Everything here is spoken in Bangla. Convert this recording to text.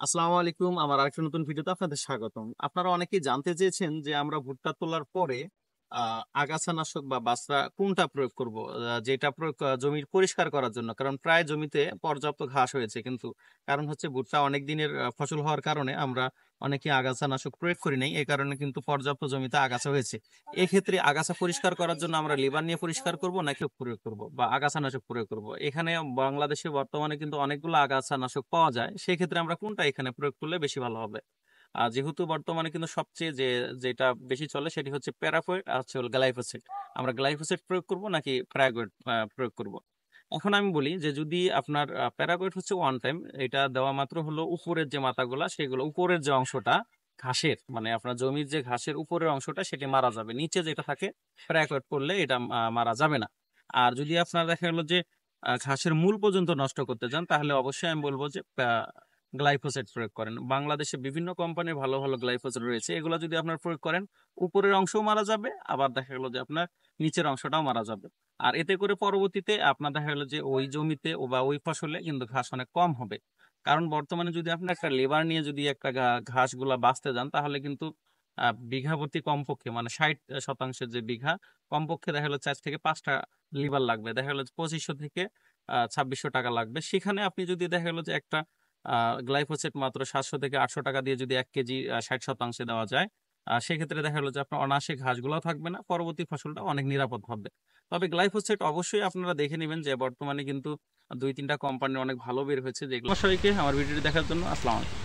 আসসালামু আলাইকুম। আমার আরেকটা নতুন ভিডিওতে আপনাদের স্বাগতম। আপনারা অনেকেই জানতে চেয়েছেন যে আমরা ভুট্টা তোলার পরে আগাছানাশক বা বাসরা কোনটা প্রয়োগ করব, যেটা প্রয়োগ জমির পরিষ্কার করার জন্য। কারণ প্রায় জমিতে পর্যাপ্ত ঘাস হয়েছে, কিন্তু কারণ হচ্ছে ভুট্টা অনেক দিনের ফসল হওয়ার কারণে আমরা অনেকে আগাছানাশক প্রয়োগ করি নাই, এই কারণে কিন্তু পর্যাপ্ত জমিতে আগাছা হয়েছে। এক্ষেত্রে আগাছা পরিষ্কার করার জন্য আমরা লিভার নিয়ে পরিষ্কার করব নাকি প্রয়োগ করব বা আগাছানাশক প্রয়োগ করব। এখানে বাংলাদেশে বর্তমানে কিন্তু অনেকগুলো আগাছানাশক পাওয়া যায়, সেই ক্ষেত্রে আমরা কোনটা এখানে প্রয়োগ করলে বেশি ভালো হবে? যেহেতু বর্তমানে কিন্তু সবচেয়ে যেটা বেশি চলে সেটি হচ্ছে প্যারাফয়েট আর হচ্ছে গ্লাইফোসেট। আমরা গ্লাইফোসেট প্রয়োগ করব নাকি প্যারাগুয়েট প্রয়োগ করব? এখন আমি বলি যে যদি আপনার প্যারাগুয়েট হচ্ছে ওয়ান টাইম, এটা দেওয়া মাত্র হলো উপরের যে মাথাগুলা সেগুলো, উপরের যে অংশটা ঘাসের, মানে আপনার জমির যে ঘাসের উপরের অংশটা সেটি মারা যাবে, নিচে যেটা থাকে প্যারাগুয়েট করলে এটা মারা যাবে না। আর যদি আপনার দেখা গেলো যে ঘাসের মূল পর্যন্ত নষ্ট করতে চান, তাহলে অবশ্যই আমি বলবো যে গ্লাইফোসেট প্রয়োগ করেন। বাংলাদেশে বিভিন্ন কোম্পানির ভালো ভালো গ্লাইফোসেট রয়েছে, এগুলো যদি আপনার প্রয়োগ করেন উপরের অংশও মারা যাবে, আবার দেখা গেলো যে আপনার নিচের অংশটাও মারা যাবে। আর এতে করে পরবর্তীতে আপনার দেখা গেলো যে ওই জমিতে বা ওই ফসলে কিন্তু ঘাস অনেক কম হবে। কারণ বর্তমানে যদি আপনি একটা লেবার নিয়ে যদি একটা ঘাসগুলা বাঁচতে যান, তাহলে কিন্তু বিঘা প্রতি কমপক্ষে মানে 60% যে বিঘা, কমপক্ষে দেখা গেলো 4 থেকে 5টা লিভার লাগবে, দেখা গেলো 2500 থেকে 2600 টাকা লাগবে। সেখানে আপনি যদি দেখা গেলো যে একটা গ্লাইফোসেট মাত্র 700 থেকে 800 টাকা দিয়ে যদি 1 কেজি 60% দেওয়া যায়, সেক্ষেত্রে দেখা গেলো যে আপনার অনায়াসে ঘাসগুলো থাকবে না, পরবর্তী ফসলটা অনেক নিরাপদ হবে। তবে গ্লাইফোসেট অবশ্যই আপনারা দেখে নেবেন যে বর্তমানে কিন্তু 2-3টা কোম্পানির অনেক ভালো বের হয়েছে, যেগুলো সবাইকে আমার ভিডিওটি দেখার জন্য আসসালাম আলাইকুম।